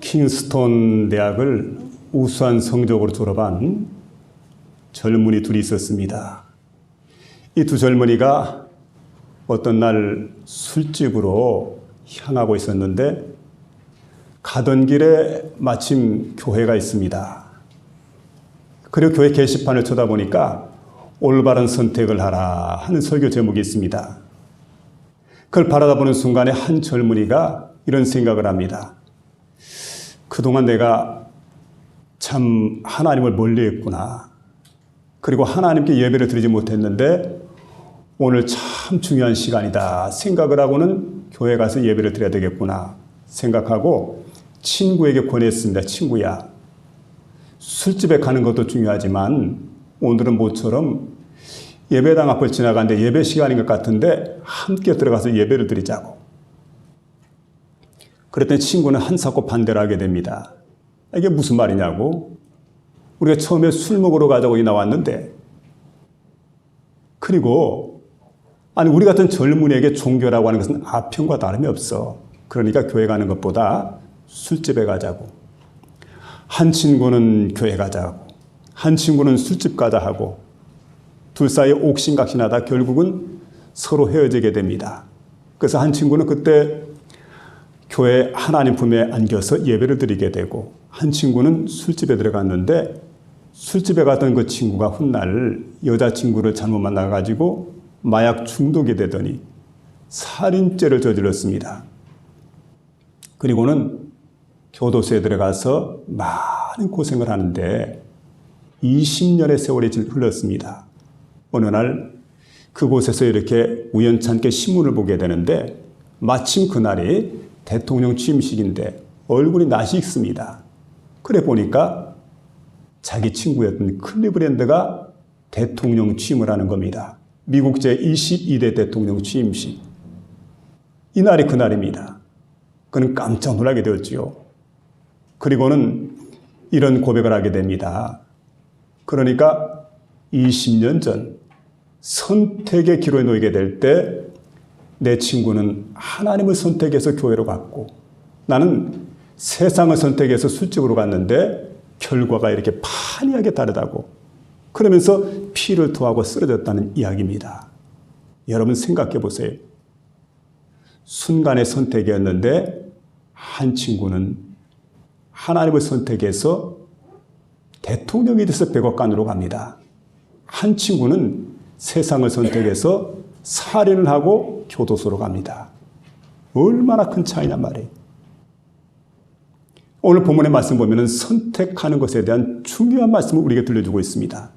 킹스톤 대학을 우수한 성적으로 졸업한 젊은이 둘이 있었습니다. 이 두 젊은이가 어떤 날 술집으로 향하고 있었는데 가던 길에 마침 교회가 있습니다. 그리고 교회 게시판을 쳐다보니까 올바른 선택을 하라 하는 설교 제목이 있습니다. 그걸 바라다보는 순간에 한 젊은이가 이런 생각을 합니다. 그동안 내가 참 하나님을 멀리했구나. 그리고 하나님께 예배를 드리지 못했는데 오늘 참 중요한 시간이다 생각을 하고는 교회 가서 예배를 드려야 되겠구나 생각하고 친구에게 권했습니다. 친구야, 술집에 가는 것도 중요하지만 오늘은 모처럼 예배당 앞을 지나가는데 예배 시간인 것 같은데 함께 들어가서 예배를 드리자고. 그랬더니 친구는 한사코 반대를 하게 됩니다. 이게 무슨 말이냐고. 우리가 처음에 술 먹으러 가자고 나왔는데, 그리고 아니 우리 같은 젊은이에게 종교라고 하는 것은 아편과 다름이 없어. 그러니까 교회 가는 것보다 술집에 가자고. 한 친구는 교회 가자고, 한 친구는 술집 가자 하고 둘 사이에 옥신각신하다 결국은 서로 헤어지게 됩니다. 그래서 한 친구는 그때 교회 하나님 품에 안겨서 예배를 드리게 되고, 한 친구는 술집에 들어갔는데 술집에 갔던 그 친구가 훗날 여자친구를 잘못 만나가지고 마약 중독이 되더니 살인죄를 저질렀습니다. 그리고는 교도소에 들어가서 많은 고생을 하는데 20년의 세월이 흘렀습니다. 어느 날 그곳에서 이렇게 우연찮게 신문을 보게 되는데 마침 그날이 대통령 취임식인데 얼굴이 낯이 익습니다. 그래 보니까 자기 친구였던 클리브랜드가 대통령 취임을 하는 겁니다. 미국 제22대 대통령 취임식. 이날이 그날입니다. 그는 깜짝 놀라게 되었지요. 그리고는 이런 고백을 하게 됩니다. 그러니까 20년 전 선택의 기로에 놓이게 될 때 내 친구는 하나님을 선택해서 교회로 갔고 나는 세상을 선택해서 술집으로 갔는데 결과가 이렇게 판이하게 다르다고. 그러면서 피를 토하고 쓰러졌다는 이야기입니다. 여러분 생각해 보세요. 순간의 선택이었는데 한 친구는 하나님을 선택해서 대통령이 돼서 백악관으로 갑니다. 한 친구는 세상을 선택해서 살인을 하고 교도소로 갑니다. 얼마나 큰 차이냔 말이에요. 오늘 본문의 말씀 보면 선택하는 것에 대한 중요한 말씀을 우리에게 들려주고 있습니다.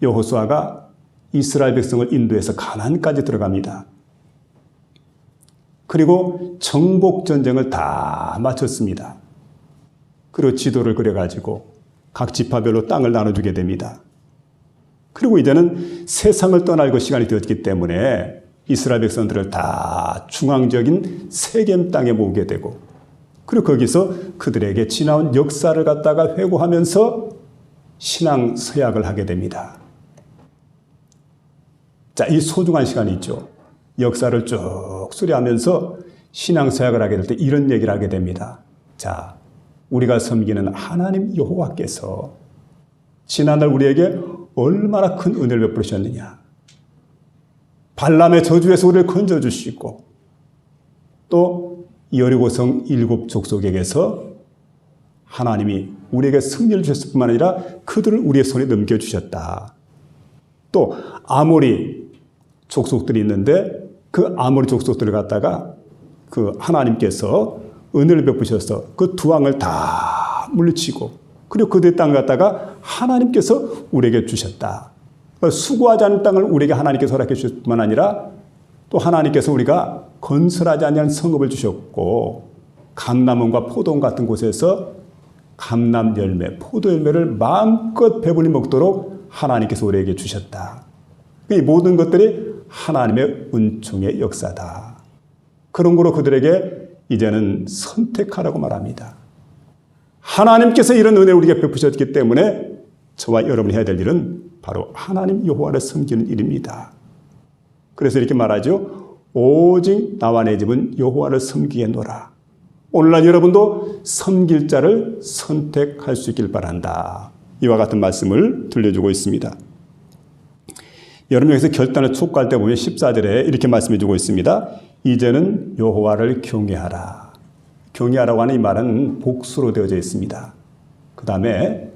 여호수아가 이스라엘 백성을 인도해서 가나안까지 들어갑니다. 그리고 정복 전쟁을 다 마쳤습니다. 그리고 지도를 그려가지고 각 지파별로 땅을 나눠주게 됩니다. 그리고 이제는 세상을 떠날 시간이 되었기 때문에 이스라엘 백성들을 다 중앙적인 세겜 땅에 모으게 되고, 그리고 거기서 그들에게 지나온 역사를 갖다가 회고하면서 신앙 서약을 하게 됩니다. 자, 이 소중한 시간이 있죠. 역사를 쭉 수리하면서 신앙 서약을 하게 될 때 이런 얘기를 하게 됩니다. 자, 우리가 섬기는 하나님 여호와께서 지난날 우리에게 얼마나 큰 은혜를 베푸셨느냐. 발람의 저주에서 우리를 건져주시고 또 여리고성 7 족속에게서 하나님이 우리에게 승리를 주셨을 뿐만 아니라 그들을 우리의 손에 넘겨주셨다. 또 아모리 족속들이 있는데 그 아모리 족속들을 갖다가 그 하나님께서 은혜를 베푸셔서 그 두 왕을 다 물리치고 그리고 그들의 땅을 갖다가 하나님께서 우리에게 주셨다. 수고하지 않은 땅을 우리에게 하나님께서 허락해 주셨을 뿐만 아니라 또 하나님께서 우리가 건설하지 않은 성읍을 주셨고 감람원과 포도원 같은 곳에서 감람 열매, 포도 열매를 마음껏 배불리 먹도록 하나님께서 우리에게 주셨다. 이 모든 것들이 하나님의 은총의 역사다. 그런 거로 그들에게 이제는 선택하라고 말합니다. 하나님께서 이런 은혜를 우리에게 베푸셨기 때문에 저와 여러분이 해야 될 일은 바로 하나님 여호와를 섬기는 일입니다. 그래서 이렇게 말하죠. 오직 나와 내 집은 여호와를 섬기겠노라. 오늘날 여러분도 섬길 자를 선택할 수 있길 바란다. 이와 같은 말씀을 들려주고 있습니다. 여러분 여기서 결단을 촉구할 때 보면 14절에 이렇게 말씀해 주고 있습니다. 이제는 여호와를 경외하라. 경외하라고 하는 이 말은 복수로 되어져 있습니다. 그 다음에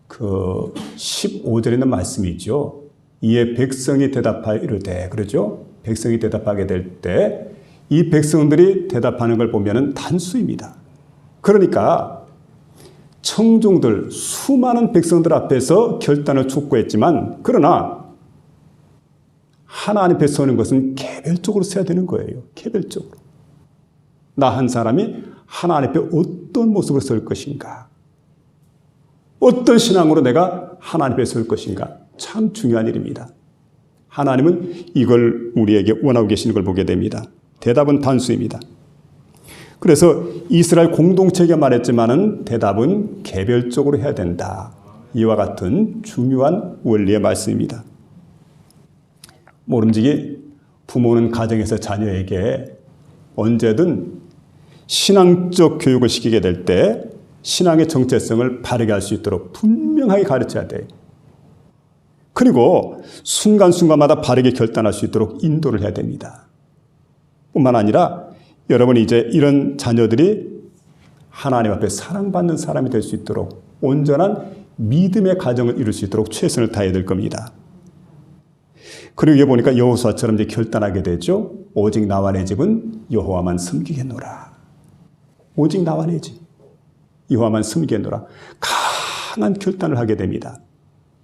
그 15절에 있는 말씀이죠. 이에 백성이 대답하여 이르되, 그러죠? 백성이 대답하게 될 때 이 백성들이 대답하는 걸 보면은 단수입니다. 그러니까 청중들, 수많은 백성들 앞에서 결단을 촉구했지만, 그러나 하나님 앞에 서는 것은 개별적으로 서야 되는 거예요. 개별적으로. 나 한 사람이 하나님 앞에 어떤 모습으로 설 것인가? 어떤 신앙으로 내가 하나님 앞에 설 것인가? 참 중요한 일입니다. 하나님은 이걸 우리에게 원하고 계시는 걸 보게 됩니다. 대답은 단수입니다. 그래서 이스라엘 공동체가 말했지만은 대답은 개별적으로 해야 된다. 이와 같은 중요한 원리의 말씀입니다. 모름지기 부모는 가정에서 자녀에게 언제든 신앙적 교육을 시키게 될 때 신앙의 정체성을 바르게 할 수 있도록 분명하게 가르쳐야 돼요. 그리고 순간순간마다 바르게 결단할 수 있도록 인도를 해야 됩니다. 뿐만 아니라 여러분이 이제 이런 자녀들이 하나님 앞에 사랑받는 사람이 될 수 있도록 온전한 믿음의 가정을 이룰 수 있도록 최선을 다해야 될 겁니다. 그리고 여기 보니까 여호수아처럼 이제 결단하게 되죠. 오직 나와 내 집은 여호와만 섬기겠노라. 오직 나와 내 집, 여호와만 섬기겠노라. 강한 결단을 하게 됩니다.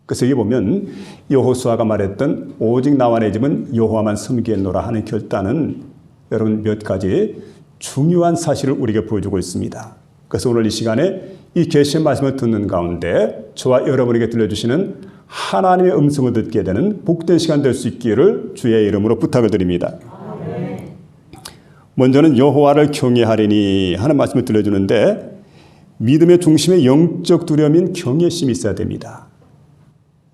그래서 여기 보면 여호수아가 말했던 오직 나와 내 집은 여호와만 섬기겠노라 하는 결단은 여러분 몇 가지 중요한 사실을 우리에게 보여주고 있습니다. 그래서 오늘 이 시간에 이 계시의 말씀을 듣는 가운데 저와 여러분에게 들려주시는 하나님의 음성을 듣게 되는 복된 시간 될 수 있기를 주의 이름으로 부탁을 드립니다. 먼저는 여호와를 경외하리니 하는 말씀을 들려주는데 믿음의 중심에 영적 두려움인 경외심이 있어야 됩니다.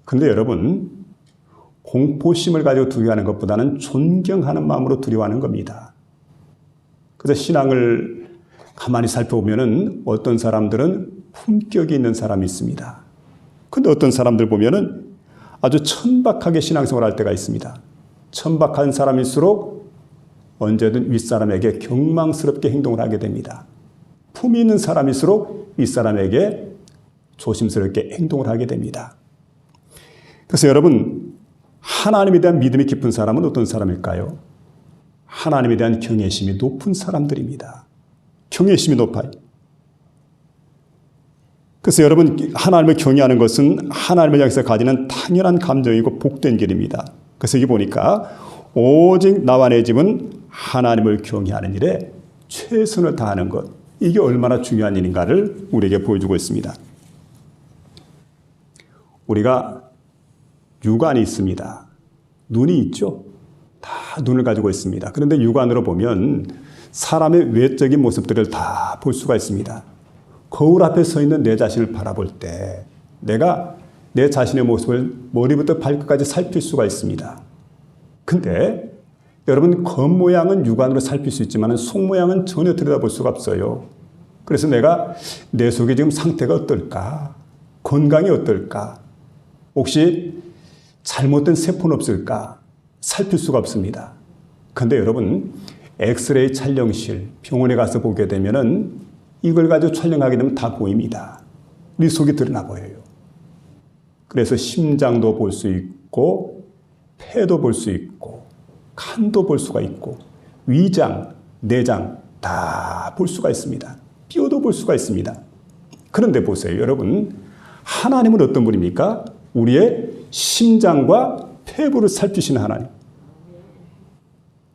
그런데 여러분 공포심을 가지고 두려워하는 것보다는 존경하는 마음으로 두려워하는 겁니다. 그래서 신앙을 가만히 살펴보면은 어떤 사람들은 품격이 있는 사람이 있습니다. 그런데 어떤 사람들 보면은 아주 천박하게 신앙생활을 할 때가 있습니다. 천박한 사람일수록 언제든 윗사람에게 경망스럽게 행동을 하게 됩니다. 품이 있는 사람일수록 윗사람에게 조심스럽게 행동을 하게 됩니다. 그래서 여러분 하나님에 대한 믿음이 깊은 사람은 어떤 사람일까요? 하나님에 대한 경외심이 높은 사람들입니다. 경외심이 높아요. 그래서 여러분 하나님을 경외하는 것은 하나님을 향해서 가지는 당연한 감정이고 복된 길입니다. 그래서 여기 보니까 오직 나와 내 집은 하나님을 경외하는 일에 최선을 다하는 것, 이게 얼마나 중요한 일인가를 우리에게 보여주고 있습니다. 우리가 육안이 있습니다. 눈이 있죠. 다 눈을 가지고 있습니다. 그런데 육안으로 보면 사람의 외적인 모습들을 다 볼 수가 있습니다. 거울 앞에 서 있는 내 자신을 바라볼 때 내가 내 자신의 모습을 머리부터 발끝까지 살필 수가 있습니다. 근데 여러분 겉모양은 육안으로 살필 수 있지만 속모양은 전혀 들여다볼 수가 없어요. 그래서 내가 내 속에 지금 상태가 어떨까? 건강이 어떨까? 혹시 잘못된 세포는 없을까? 살필 수가 없습니다. 그런데 여러분 엑스레이 촬영실 병원에 가서 보게 되면은 이걸 가지고 촬영하게 되면 다 보입니다. 우리 속이 드러나 보여요. 그래서 심장도 볼 수 있고 폐도 볼 수 있고 간도 볼 수가 있고 위장, 내장 다 볼 수가 있습니다. 뼈도 볼 수가 있습니다. 그런데 보세요. 여러분 하나님은 어떤 분입니까? 우리의 심장과 폐부를 살피시는 하나님.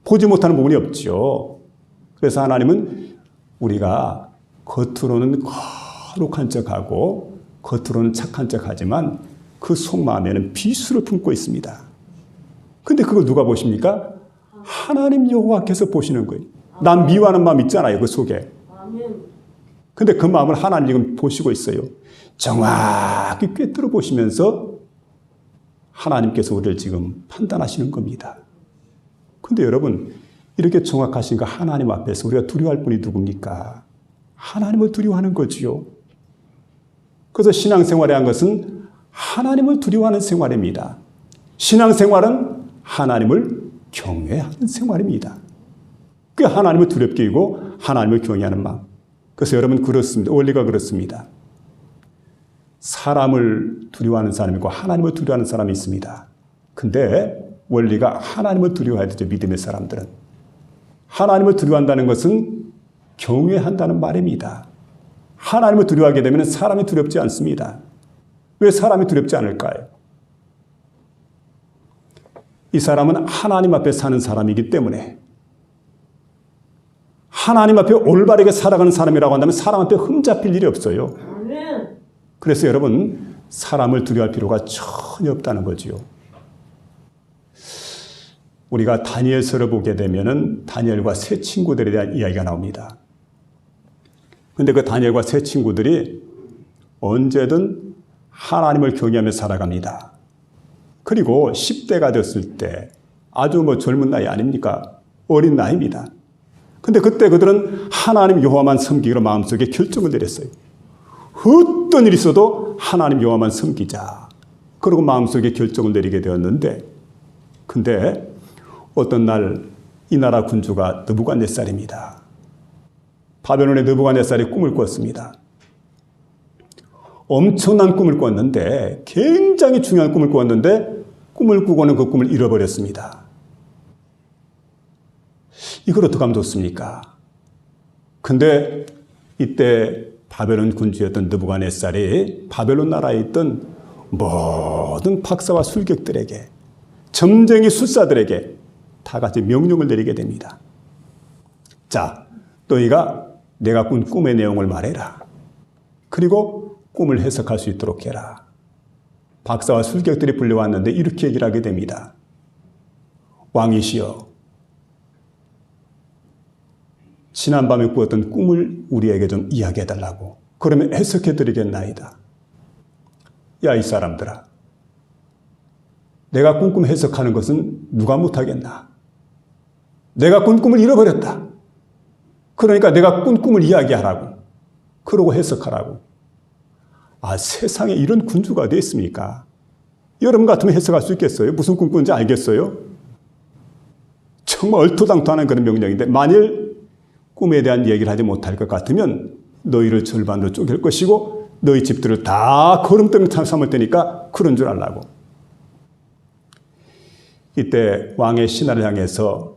보지 못하는 부분이 없죠. 그래서 하나님은 우리가 겉으로는 거룩한 척하고 겉으로는 착한 척하지만 그 속마음에는 비수를 품고 있습니다. 근데 그걸 누가 보십니까? 하나님 여호와께서 보시는 거예요. 난 미워하는 마음 있잖아요. 그 속에. 근데 그 마음을 하나님 지금 보시고 있어요. 정확히 꿰뚫어 보시면서 하나님께서 우리를 지금 판단하시는 겁니다. 근데 여러분 이렇게 정확하신 그 하나님 앞에서 우리가 두려워할 분이 누굽니까? 하나님을 두려워하는 거지요. 그래서 신앙생활이란 것은 하나님을 두려워하는 생활입니다. 신앙생활은 하나님을 경외하는 생활입니다. 그게 하나님을 두렵게 여기고 하나님을 경외하는 마음. 그래서 여러분 그렇습니다. 원리가 그렇습니다. 사람을 두려워하는 사람이 있고 하나님을 두려워하는 사람이 있습니다. 근데 원리가 하나님을 두려워해야 되죠. 믿음의 사람들은. 하나님을 두려워한다는 것은 경외한다는 말입니다. 하나님을 두려워하게 되면 사람이 두렵지 않습니다. 왜 사람이 두렵지 않을까요? 이 사람은 하나님 앞에 사는 사람이기 때문에 하나님 앞에 올바르게 살아가는 사람이라고 한다면 사람 앞에 흠잡힐 일이 없어요. 그래서 여러분 사람을 두려워할 필요가 전혀 없다는 거지요. 우리가 다니엘서를 보게 되면은 다니엘과 세 친구들에 대한 이야기가 나옵니다. 그런데 그 다니엘과 세 친구들이 언제든 하나님을 경외하며 살아갑니다. 그리고 10대가 됐을 때 아주 젊은 나이 아닙니까? 어린 나이입니다. 근데 그때 그들은 하나님 여호와만 섬기기로 마음속에 결정을 내렸어요. 어떤 일이 있어도 하나님 여호와만 섬기자. 그러고 마음속에 결정을 내리게 되었는데 근데 어떤 날 이 나라 군주가 느부갓네살입니다. 바벨론의 느부갓네살이 꿈을 꿨습니다. 엄청난 꿈을 꿨는데 굉장히 중요한 꿈을 꿨는데 꿈을 꾸고는 그 꿈을 잃어버렸습니다. 이걸 어떻게 하면 좋습니까? 근데 이때 바벨론 군주였던 느부갓네살이 바벨론 나라에 있던 모든 박사와 술객들에게 점쟁이 술사들에게 다 같이 명령을 내리게 됩니다. 자, 너희가 내가 꾼 꿈의 내용을 말해라. 그리고 꿈을 해석할 수 있도록 해라. 박사와 술객들이 불려왔는데 이렇게 얘기를 하게 됩니다. 왕이시여, 지난밤에 꾸었던 꿈을 우리에게 좀 이야기해달라고. 그러면 해석해드리겠나이다. 야, 이 사람들아. 내가 꾼 꿈 해석하는 것은 누가 못하겠나? 내가 꾼 꿈을 잃어버렸다. 그러니까 내가 꾼 꿈을 이야기하라고. 그러고 해석하라고. 아, 세상에 이런 군주가 어디 있습니까? 여러분 같으면 해석할 수 있겠어요? 무슨 꿈 꾸는지 알겠어요? 정말 얼토당토하는 그런 명령인데 만일 꿈에 대한 얘기를 하지 못할 것 같으면 너희를 절반으로 쪼갤 것이고 너희 집들을 다 거름더미 삼을 테니까 그런 줄 알라고. 이때 왕의 신하를 향해서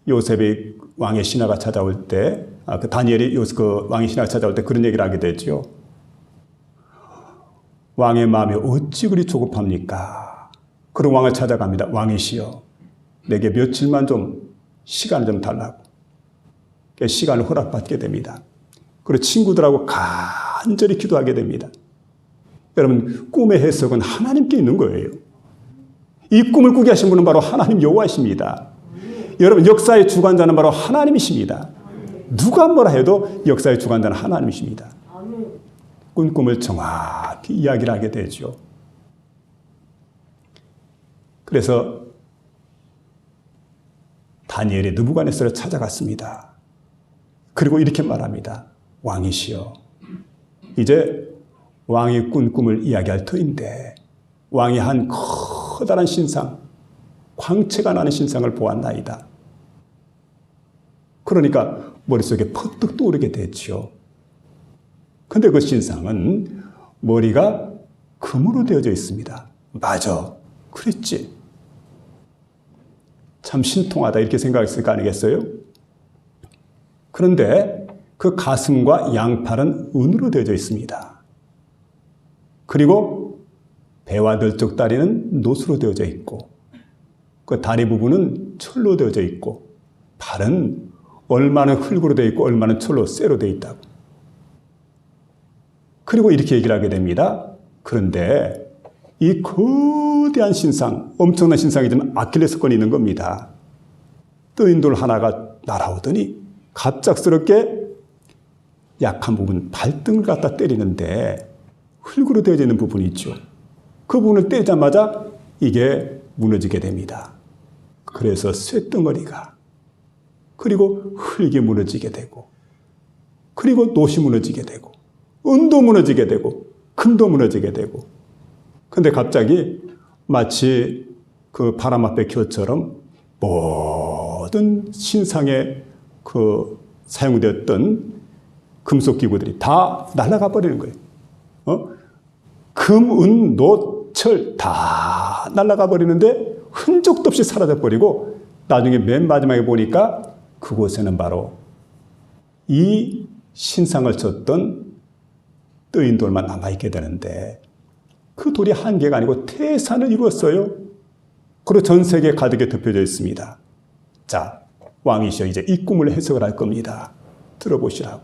요셉이 왕의 신하가 찾아올 때, 그 다니엘이 그 왕의 신하가 찾아올 때 그런 얘기를 하게 되죠. 왕의 마음이 어찌 그리 조급합니까? 그런 왕을 찾아갑니다. 왕이시여, 내게 며칠만 좀 시간을 좀 달라고. 시간을 허락받게 됩니다. 그리고 친구들하고 간절히 기도하게 됩니다. 여러분, 꿈의 해석은 하나님께 있는 거예요. 이 꿈을 꾸게 하신 분은 바로 하나님 여호와이십니다. 여러분, 역사의 주관자는 바로 하나님이십니다. 누가 뭐라 해도 역사의 주관자는 하나님이십니다. 꾼 꿈을 정확히 이야기를 하게 되죠. 그래서 다니엘이 느부갓네살을 찾아갔습니다. 그리고 이렇게 말합니다. 왕이시여, 이제 왕이 꾼 꿈을 이야기할 터인데 왕이 한 커다란 신상, 광채가 나는 신상을 보았나이다. 그러니까 머릿속에 퍼뜩 떠오르게 됐죠. 근데 그 신상은 머리가 금으로 되어져 있습니다. 맞아, 그랬지. 참 신통하다 이렇게 생각했을 거 아니겠어요? 그런데 그 가슴과 양팔은 은으로 되어져 있습니다. 그리고 배와 널쩍 다리는 노수로 되어져 있고 그 다리 부분은 철로 되어져 있고 발은 얼마나 흙으로 되어 있고 얼마나 철로 쇠로 되어 있다고. 그리고 이렇게 얘기를 하게 됩니다. 그런데 이 거대한 신상, 엄청난 신상이지만 아킬레스건이 있는 겁니다. 뜨인 돌 하나가 날아오더니 갑작스럽게 약한 부분, 발등을 갖다 때리는데 흙으로 되어져 있는 부분이 있죠. 그 부분을 때리자마자 이게 무너지게 됩니다. 그래서 쇠덩어리가 그리고 흙이 무너지게 되고, 그리고 노시 무너지게 되고, 은도 무너지게 되고, 금도 무너지게 되고. 근데 갑자기 마치 그 바람 앞의 겨처럼 모든 신상에 그 사용되었던 금속 기구들이 다 날아가 버리는 거예요. 금, 은, 노, 철 다 날아가 버리는데 흔적도 없이 사라져 버리고, 나중에 맨 마지막에 보니까 그곳에는 바로 이 신상을 쳤던 뜨인 돌만 남아있게 되는데, 그 돌이 한 개가 아니고 태산을 이루었어요. 그리고 전 세계에 가득히 덮여져 있습니다. 자, 왕이시여, 이제 이 꿈을 해석을 할 겁니다. 들어보시라고.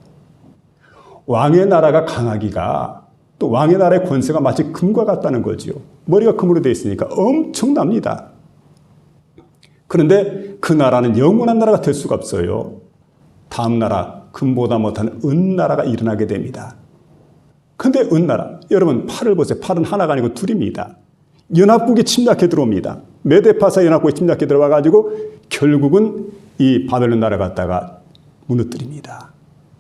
왕의 나라가 강하기가, 또 왕의 나라의 권세가 마치 금과 같다는 거지요. 머리가 금으로 되어 있으니까 엄청납니다. 그런데 그 나라는 영원한 나라가 될 수가 없어요. 다음 나라, 금보다 못한 은나라가 일어나게 됩니다. 근데 은나라, 여러분 팔을 보세요. 팔은 하나가 아니고 둘입니다. 연합국이 침략해 들어옵니다. 메데파사 연합국이 침략해 들어와가지고 결국은 이 바벨론 나라 갖다가 무너뜨립니다.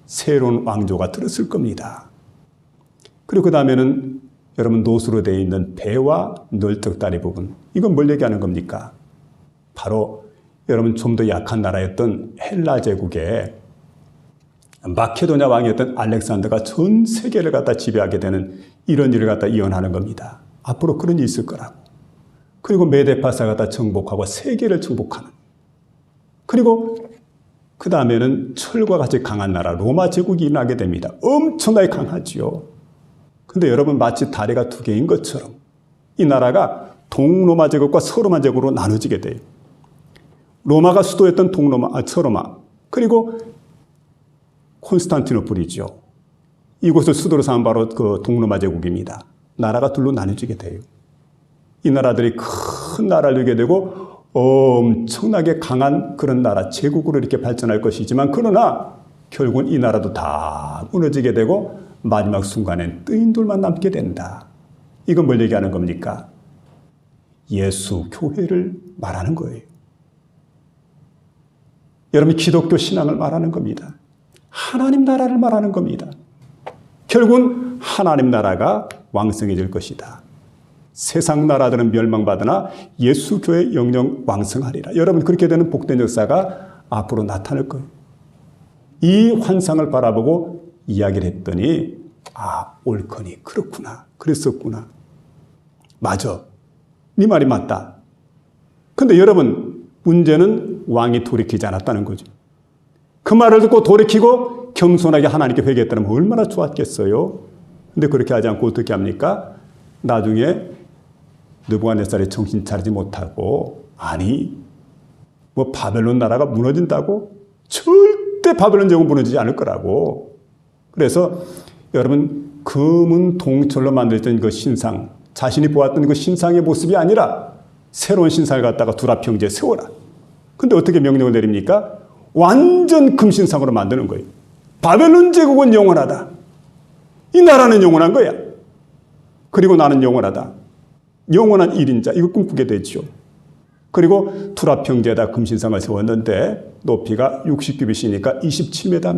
새로운 왕조가 들었을 겁니다. 그리고 그 다음에는 여러분 노수로 되어 있는 배와 널떡다리 부분, 이건 뭘 얘기하는 겁니까? 바로 여러분 좀 더 약한 나라였던 헬라 제국에 마케도냐 왕이었던 알렉산더가 전 세계를 갖다 지배하게 되는 이런 일을 갖다 이언하는 겁니다. 앞으로 그런 일이 있을 거라고. 그리고 메데파사가 다 정복하고 세계를 정복하는. 그리고 그 다음에는 철과 같이 강한 나라 로마 제국이 일어나게 됩니다. 엄청나게 강하지요. 근데 여러분 마치 다리가 두 개인 것처럼 이 나라가 동로마 제국과 서로마 제국으로 나눠지게 돼요. 로마가 수도였던 서로마, 그리고 콘스탄티노플이죠. 이곳을 수도로 삼은 바로 그 동로마 제국입니다. 나라가 둘로 나눠지게 돼요. 이 나라들이 큰 나라를 이루게 되고 엄청나게 강한 그런 나라, 제국으로 이렇게 발전할 것이지만, 그러나 결국은 이 나라도 다 무너지게 되고 마지막 순간엔 뜨인 돌만 남게 된다. 이건 뭘 얘기하는 겁니까? 예수 교회를 말하는 거예요. 여러분 기독교 신앙을 말하는 겁니다. 하나님 나라를 말하는 겁니다. 결국은 하나님 나라가 왕성해질 것이다. 세상 나라들은 멸망받으나 예수 교회 영영 왕성하리라. 여러분 그렇게 되는 복된 역사가 앞으로 나타날 거예요. 이 환상을 바라보고 이야기를 했더니 옳거니 그렇구나, 그랬었구나, 맞아, 네 말이 맞다. 근데 여러분 문제는 왕이 돌이키지 않았다는 거죠. 그 말을 듣고 돌이키고 겸손하게 하나님께 회개했다면 얼마나 좋았겠어요. 근데 그렇게 하지 않고 어떻게 합니까? 나중에 느부갓네살이 정신 차리지 못하고, 아니 뭐 바벨론 나라가 무너진다고? 절대 바벨론 제국 무너지지 않을 거라고. 그래서 여러분 금은 동철로 만들었던 그 신상, 자신이 보았던 그 신상의 모습이 아니라 새로운 신상을 갖다가 두라 평지에 세워라. 근데 어떻게 명령을 내립니까? 완전 금신상으로 만드는 거예요. 바벨론 제국은 영원하다. 이 나라는 영원한 거야. 그리고 나는 영원하다. 영원한 일인자, 이거 꿈꾸게 되죠. 그리고 투라 평지에다 금신상을 세웠는데 높이가 60규빗이니까 27m입니다.